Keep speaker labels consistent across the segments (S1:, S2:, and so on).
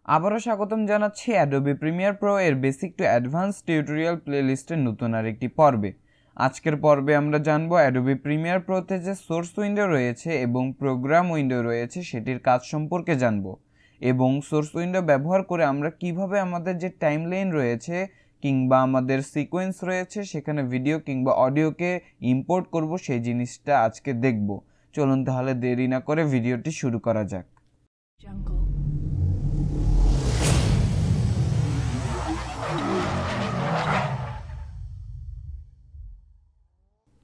S1: আবারও স্বাগতম জানাচ্ছি অ্যাডোবি প্রিমিয়ার প্রো এর বেসিক টু অ্যাডভান্স টিউটোরিয়াল প্লেলিস্টের নতুন আরেকটি পর্বে। আজকের পর্বে আমরা জানব অ্যাডোবি প্রিমিয়ার প্রোতে যে সোর্স উইন্ডো রয়েছে এবং প্রোগ্রাম উইন্ডো রয়েছে সেটির কাজ সম্পর্কে জানব, এবং সোর্স উইন্ডো ব্যবহার করে আমরা কিভাবে আমাদের যে টাইমলাইন রয়েছে কিংবা আমাদের সিকোয়েন্স রয়েছে সেখানে ভিডিও কিংবা অডিওকে ইম্পোর্ট করব সেই জিনিসটা আজকে দেখব। চলুন তাহলে দেরি না করে ভিডিওটি শুরু করা যাক।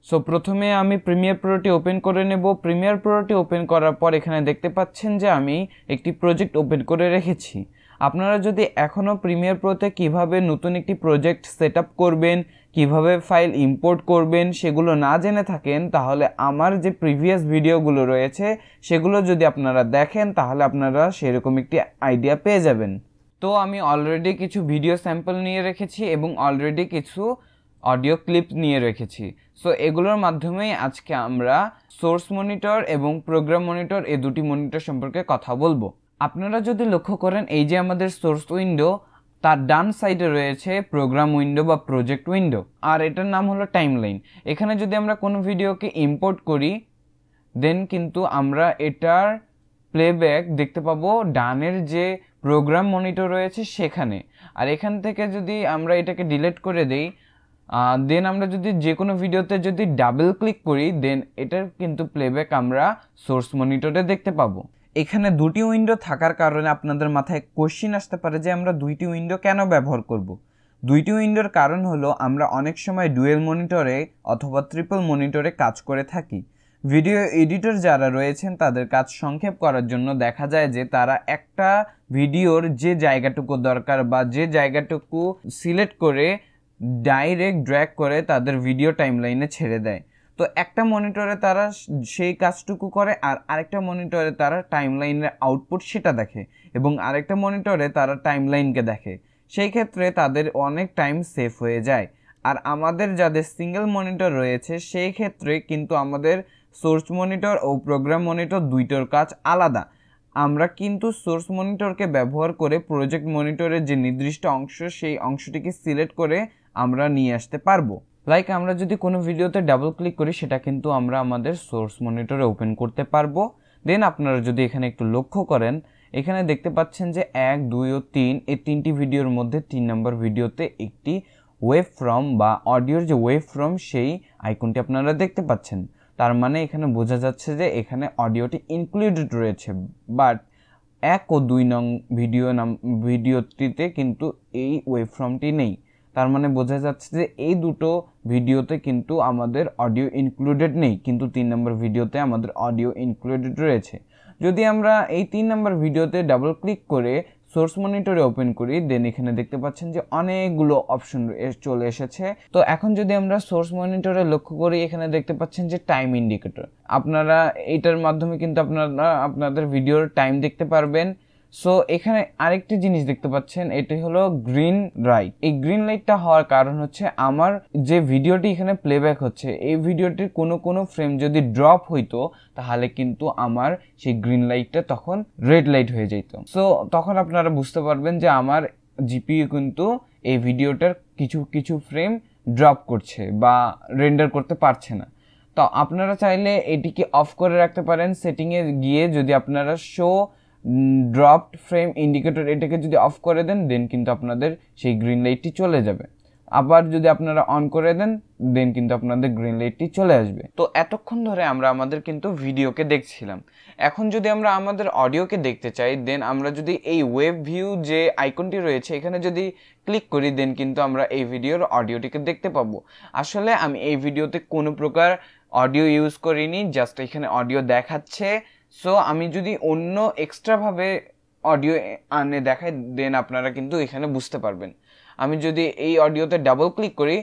S1: সো প্রথমে আমি প্রিমিয়ার প্রোটি ওপেন করে নেব। প্রিমিয়ার প্রোটি ওপেন করার পর এখানে দেখতে পাচ্ছেন যে আমি একটি প্রজেক্ট ওপেন করে রেখেছি। আপনারা যদি এখনও প্রিমিয়ার প্রোতে কিভাবে নতুন একটি প্রজেক্ট সেট আপ করবেন, কিভাবে ফাইল ইম্পোর্ট করবেন সেগুলো না জেনে থাকেন, তাহলে আমার যে প্রিভিয়াস ভিডিওগুলো রয়েছে সেগুলো যদি আপনারা দেখেন তাহলে আপনারা সেরকম একটি আইডিয়া পেয়ে যাবেন। তো আমি অলরেডি কিছু ভিডিও স্যাম্পল নিয়ে রেখেছি এবং অলরেডি কিছু অডিও ক্লিপ নিয়ে রেখেছি। সো এগুলোর মাধ্যমেই আজকে আমরা সোর্স মনিটর এবং প্রোগ্রাম মনিটর এই দুটি মনিটর সম্পর্কে কথা বলবো। আপনারা যদি লক্ষ্য করেন, এই যে আমাদের সোর্স উইন্ডো, তার ডান সাইডে রয়েছে প্রোগ্রাম উইন্ডো বা প্রজেক্ট উইন্ডো, আর এটার নাম হলো টাইমলাইন। এখানে যদি আমরা কোনো ভিডিওকে ইম্পোর্ট করি দেন কিন্তু আমরা এটার প্লেব্যাক দেখতে পাবো ডানের যে প্রোগ্রাম মনিটর রয়েছে সেখানে। আর এখান থেকে যদি আমরা এটাকে ডিলিট করে দেই, দেন আমরা যদি যে কোনো ভিডিওতে যদি ডাবল ক্লিক করি দেন এটার কিন্তু প্লেব্যাক আমরা সোর্স মনিটরে দেখতে পাবো। এখানে দুটি উইন্ডো থাকার কারণে আপনাদের মাথায় কোশ্চিন আসতে পারে যে আমরা দুইটি উইন্ডো কেন ব্যবহার করব। দুইটি উইন্ডোর কারণ হলো আমরা অনেক সময় ডুয়েল মনিটরে অথবা ট্রিপল মনিটরে কাজ করে থাকি। ভিডিও এডিটর যারা রয়েছেন তাদের কাজ সংক্ষেপ করার জন্য দেখা যায় যে তারা একটা ভিডিওর যে জায়গাটুকু দরকার বা যে জায়গাটুকু সিলেক্ট করে ডাইরেক্ট ড্র্যাগ করে তাদের ভিডিও টাইমলাইনে ছেড়ে দেয়। তো একটা মনিটরে তারা সেই কাজটুকু করে আর আরেকটা মনিটরে তারা টাইমলাইনের আউটপুট সেটা দেখে, এবং আরেকটা মনিটরে তারা টাইমলাইনকে দেখে। সেই ক্ষেত্রে তাদের অনেক টাইম সেভ হয়ে যায়। আর আমাদের যাদের সিঙ্গেল মনিটর রয়েছে সেই ক্ষেত্রে কিন্তু আমাদের সোর্স মনিটর ও প্রোগ্রাম মনিটর দুইটার কাজ আলাদা। আমরা কিন্তু সোর্স মনিটরকে ব্যবহার করে প্রজেক্ট মনিটরের যে নির্দিষ্ট অংশ সেই অংশটিকে সিলেক্ট করে আমরা নিয়ে আসতে পারবো। লাইক আমরা যদি কোনো ভিডিওতে ডাবল ক্লিক করি সেটা কিন্তু আমরা আমাদের সোর্স মনিটরে ওপেন করতে পারবো। দেন আপনারা যদি এখানে একটু লক্ষ্য করেন, এখানে দেখতে পাচ্ছেন যে 1, 2 ও 3 এই তিনটি ভিডিওর মধ্যে 3 নম্বর ভিডিওতে একটি ওয়েভ ফ্রম বা অডিওর যে ওয়েভ ফ্রম সেই আইকনটি আপনারা দেখতে পাচ্ছেন। তার মানে এখানে বোঝা যাচ্ছে যে এখানে অডিওটি ইনক্লুডেড রয়েছে, বাট 1 ও 2 নং ভিডিওটিতে কিন্তু এই ওয়েভ ফ্রমটি নেই। তার মানে বোঝা যাচ্ছে যে এই দুটো ভিডিওতে কিন্তু আমাদের অডিও ইনক্লুডেড নেই, কিন্তু 3 নম্বর ভিডিওতে আমাদের অডিও ইনক্লুডেড রয়েছে। যদি আমরা এই 3 নম্বর ভিডিওতে ডাবল ক্লিক করে সোর্স মনিটরে ওপেন করি দেন এখানে দেখতে পাচ্ছেন যে অনেকগুলো অপশন চলে এসেছে। তো এখন যদি আমরা সোর্স মনিটরে লক্ষ্য করি, এখানে দেখতে পাচ্ছেন যে টাইম ইন্ডিকেটর। আপনারা এটার মাধ্যমে কিন্তু আপনারা আপনাদের ভিডিওর টাইম দেখতে পারবেন। সো এখানে আরেকটি জিনিস দেখতে পাচ্ছেন, এটি হলো গ্রিন লাইট। এই গ্রিন লাইটটা হওয়ার কারণ হচ্ছে আমার যে ভিডিওটি এখানে প্লেব্যাক হচ্ছে এই ভিডিওটির কোনো ফ্রেম যদি ড্রপ হইতো তাহলে কিন্তু আমার সেই গ্রিন লাইটটা তখন রেড লাইট হয়ে যেত। সো তখন আপনারা বুঝতে পারবেন যে আমার জিপিইউ কিন্তু এই ভিডিওটার কিছু ফ্রেম ড্রপ করছে বা রেন্ডার করতে পারছে না। তো আপনারা চাইলে এটিকে অফ করে রাখতে পারেন সেটিংয়ে গিয়ে। যদি আপনারা শো ড্রপড ফ্রেম ইন্ডিকেটর এটাকে যদি অফ করে দেন দেন কিন্তু আপনাদের সেই গ্রিন লাইটটি চলে যাবে। আবার যদি আপনারা অন করে দেন দেন কিন্তু আপনাদের গ্রিন লাইটটি চলে আসবে। তো এতক্ষণ ধরে আমরা আমাদের কিন্তু ভিডিওকে দেখছিলাম। এখন যদি আমরা আমাদের অডিওকে দেখতে চাই দেন আমরা যদি এই ওয়েব ভিউ যে আইকনটি রয়েছে এখানে যদি ক্লিক করি দেন কিন্তু আমরা এই ভিডিওর অডিওটিকে দেখতে পাবো। আসলে আমি এই ভিডিওতে কোনো প্রকার অডিও ইউজ করিনি, জাস্ট এখানে অডিও দেখাচ্ছে। সো আমি যদি অন্য এক্সট্রাভাবে অডিও আনে দেখাই দেন আপনারা কিন্তু এখানে বুঝতে পারবেন। আমি যদি এই অডিওতে ডাবল ক্লিক করি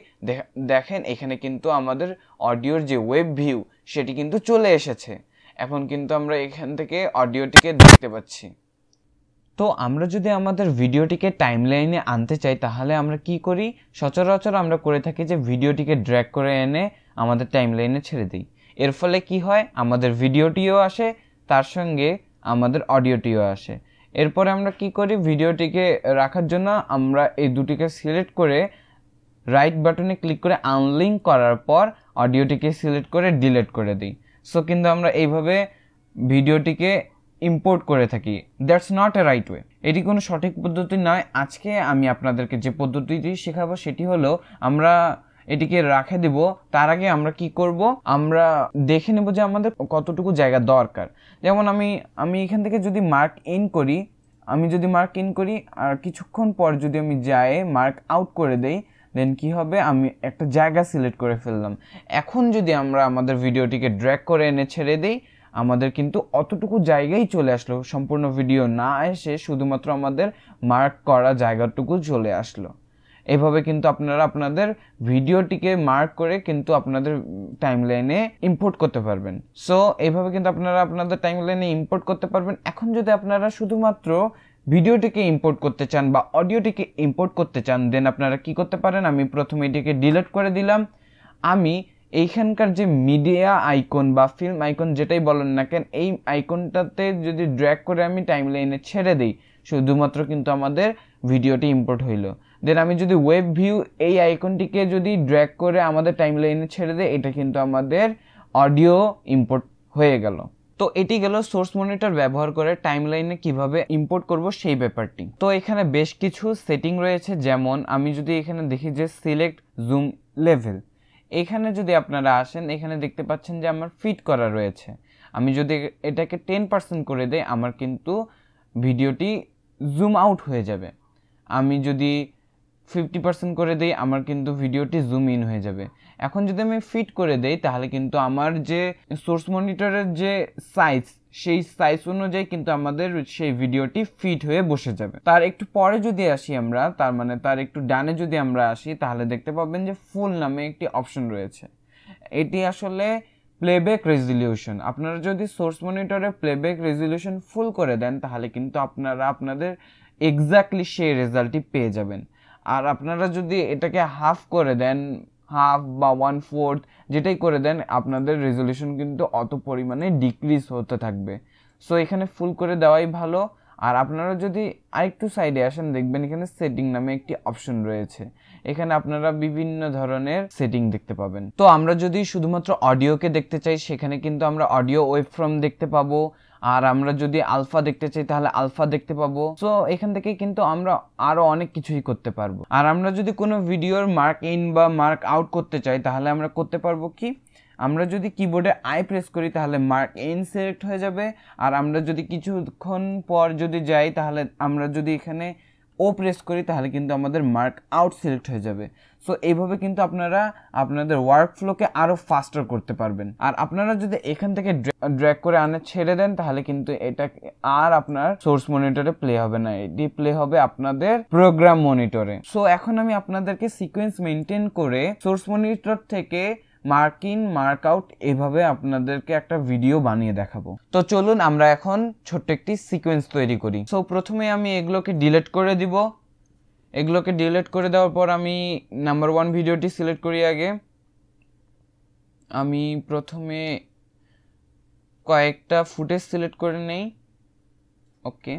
S1: দেখেন এখানে কিন্তু আমাদের অডিওর যে ওয়েব ভিউ সেটি কিন্তু চলে এসেছে। এখন কিন্তু আমরা এখান থেকে অডিওটিকে দেখতে পাচ্ছি। তো আমরা যদি আমাদের ভিডিওটিকে টাইমলাইনে আনতে চাই তাহলে আমরা কি করি? সচরাচর আমরা করে থাকি যে ভিডিওটিকে ড্র্যাগ করে এনে আমাদের টাইমলাইনে ছেড়ে দিই। এর ফলে কি হয়, আমাদের ভিডিওটিও আসে তার সঙ্গে আমাদের অডিওটিও আসে। এরপরে আমরা কি করি, ভিডিওটিকে রাখার জন্য আমরা এই দুটিকে সিলেক্ট করে রাইট বাটনে ক্লিক করে আনলিঙ্ক করার পর অডিওটিকে সিলেক্ট করে ডিলিট করে দিই। সো কিন্তু আমরা এইভাবে ভিডিওটিকে ইম্পোর্ট করে থাকি। That's not a right way, এটি কোনো সঠিক পদ্ধতি নয়। আজকে আমি আপনাদেরকে যে পদ্ধতিটি শেখাবো সেটি হলো, আমরা এটিকে রাখে দিব, তার আগে আমরা কি করব, আমরা দেখে নেব যে আমাদের কতটুকু জায়গা দরকার। যেমন আমি এখান থেকে যদি মার্ক ইন করি, আর কিছুক্ষণ পর যদি আমি যাই মার্ক আউট করে দেই, দেন কি হবে, আমি একটা জায়গা সিলেক্ট করে ফেললাম। এখন যদি আমরা আমাদের ভিডিওটিকে ড্র্যাগ করে এনে ছেড়ে দেই, আমাদের কিন্তু অতটুকু জায়গায় চলে আসলো, সম্পূর্ণ ভিডিও না এসে শুধুমাত্র আমাদের মার্ক করা জায়গাটুকু চলে আসলো। এভাবে কিন্তু আপনারা আপনাদের ভিডিওটিকে মার্ক করে কিন্তু আপনাদের টাইমলাইনে ইম্পোর্ট করতে পারবেন। সো এইভাবে কিন্তু আপনারা আপনাদের টাইমলাইনে ইম্পোর্ট করতে পারবেন। এখন যদি আপনারা শুধুমাত্র ভিডিওটিকে ইম্পোর্ট করতে চান বা অডিওটিকে ইম্পোর্ট করতে চান, দেন আপনারা কি করতে পারেন, আমি প্রথমে এটিকে ডিলিট করে দিলাম। আমি এইখানকার যে মিডিয়া আইকন বা ফিল্ম আইকন যেটাই বলেন না কেন, এই আইকনটাতে যদি ড্র্যাগ করে আমি টাইমলাইনে ছেড়ে দিই, শুধুমাত্র কিন্তু আমাদের ভিডিওটি ইম্পোর্ট হইলো। দেন আমি যদি ওয়েব ভিউ এই আইকনটিকে যদি ড্র্যাগ করে আমাদের টাইমলাইনে ছেড়ে দেই, এটা কিন্তু আমাদের অডিও ইম্পোর্ট হয়ে গেল। তো এটি গেল সোর্স মনিটর ব্যবহার করে টাইমলাইনে কিভাবে ইম্পোর্ট করব সেই ব্যাপারটি। তো এখানে বেশ কিছু সেটিং রয়েছে, যেমন আমি যদি এখানে দেখি যে সিলেক্ট জুম লেভেল, এখানে যদি আপনারা আসেন, এখানে দেখতে পাচ্ছেন যে আমার ফিট করা রয়েছে। আমি যদি এটাকে 10% করে দেই, আমার কিন্তু ভিডিওটি জুম আউট হয়ে যাবে। আমি যদি 50% করে দেই, আমার কিন্তু ভিডিওটি জুম ইন হয়ে যাবে। এখন যদি আমি ফিট করে দেই, তাহলে কিন্তু আমার যে সোর্স মনিটরের যে সাইজ, সেই সাইজ অনুযায়ী কিন্তু আমাদের সেই ভিডিওটি ফিট হয়ে বসে যাবে। তার একটু পরে যদি আসি আমরা, তার মানে তার একটু ডানে যদি আমরা আসি, তাহলে দেখতে পাবেন যে ফুল নামে একটি অপশন রয়েছে। এটি আসলে প্লেব্যাক রেজলিউশন। আপনারা যদি সোর্স মনিটরে প্লেব্যাক রেজলিউশন ফুল করে দেন, তাহলে কিন্তু আপনারা আপনাদের এক্স্যাক্টলি সেই রেজাল্টটি পেয়ে যাবেন। আর আপনারা যদি এটাকে হাফ করে দেন, হাফ বা 1/4 যেটাই করে দেন, আপনাদের রেজলিউশন কিন্তু অত পরিমাণে ডিক্রিজ হতে থাকবে। সো এখানে ফুল করে দেওয়াই ভালো। আর আপনারা যদি আরেকটু সাইডে আসেন, দেখবেন এখানে সেটিং নামে একটি অপশন রয়েছে। এখানে আপনারা বিভিন্ন ধরনের সেটিং দেখতে পাবেন। তো আমরা যদি শুধুমাত্র অডিওকে দেখতে চাই, সেখানে কিন্তু আমরা অডিও ওয়েবফর্ম দেখতে পাবো। আর আমরা যদি আলফা দেখতে চাই, তাহলে আলফা দেখতে পাবো। সো এখান থেকে কিন্তু আমরা আরো অনেক কিছুই করতে পারবো। আর আমরা যদি কোনো ভিডিওর মার্ক ইন বা মার্ক আউট করতে চাই, তাহলে আমরা করতে পারবো কি, আমরা যদি কিবোর্ডে আই প্রেস করি, তাহলে মার্ক ইন সিলেক্ট হয়ে যাবে। আর আমরা যদি কিছুক্ষণ পর যদি যাই, তাহলে আমরা যদি এখানে ও প্রেস করি, তাহলে কিন্তু আমাদের মার্ক আউট সিলেক্ট হয়ে যাবে। সো এইভাবে কিন্তু আপনারা আপনাদের ওয়ার্ক ফ্লোকে আরও ফাস্টার করতে পারবেন। আর আপনারা যদি এখান থেকে ড্র্যাগ করে আনে ছেড়ে দেন, তাহলে কিন্তু এটা আর আপনার সোর্স মনিটরে প্লে হবে না, এটি প্লে হবে আপনাদের প্রোগ্রাম মনিটরে। সো এখন আমি আপনাদেরকে সিকোয়েন্স মেনটেন করে সোর্স মনিটর থেকে মার্ক ইন মার্ক আউট এভাবে আপনাদেরকে একটা ভিডিও বানিয়ে দেখাবো। তো চলুন আমরা এখন ছোট্ট একটি সিকোয়েন্স তৈরি করি। সো প্রথমে আমি এগুলোকে ডিলিট করে দিব। এগুলোকে ডিলিট করে দেওয়ার পর আমি নাম্বার 1 ভিডিওটি সিলেক্ট করি। আগে আমি প্রথমে কয়েকটা ফুটেজ সিলেক্ট করে নেই। ওকে,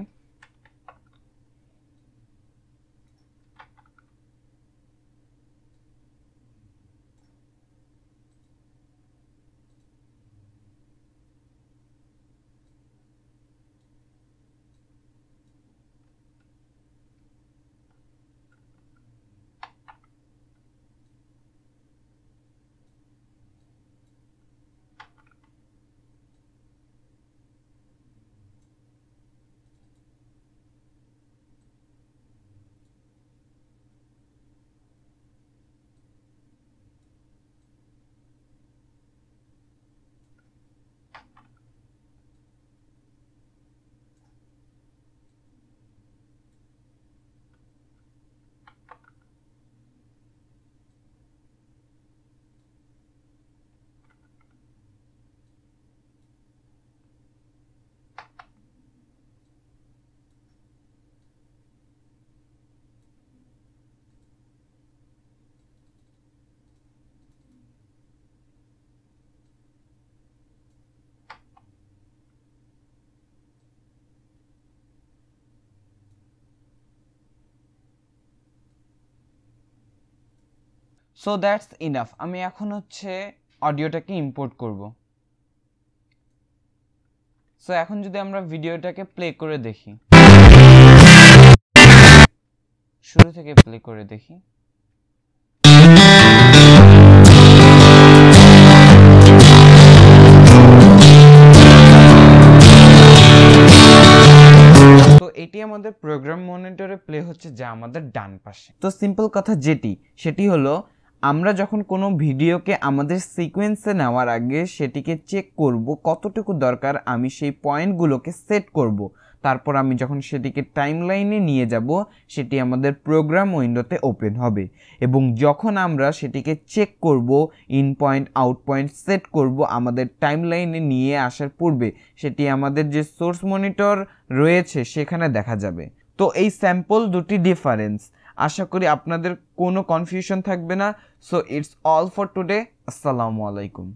S1: সো দ্যাটস ইনাফ। আমি এখন হচ্ছে অডিওটাকে ইম্পোর্ট করব। সো এখন যদি আমরা ভিডিওটাকে প্লে করে দেখি, শুরু থেকে প্লে করে দেখি। তো এটি আমাদের প্রোগ্রাম মনিটরে প্লে হচ্ছে, যা আমাদের ডান পাশে। তো সিম্পল কথা সেটি হলো, আমরা যখন কোনো ভিডিওকে আমাদের সিকোয়েন্সে নেওয়ার আগে সেটিকে চেক করব কতটুকু দরকার, আমি সেই পয়েন্টগুলোকে সেট করব। তারপর আমি যখন সেটিকে টাইমলাইনে নিয়ে যাব, সেটি আমাদের প্রোগ্রাম উইন্ডোতে ওপেন হবে। এবং যখন আমরা সেটিকে চেক করব, in point out point set করব আমাদের টাইমলাইনে নিয়ে আসার পূর্বে, সেটি আমাদের যে সোর্স মনিটর রয়েছে সেখানে দেখা যাবে। তো এই স্যাম্পল দুটি ডিফারেন্স। আশা করি আপনাদের কোনো কনফিউশন থাকবে না। So it's all for today. আসসালামু আলাইকুম।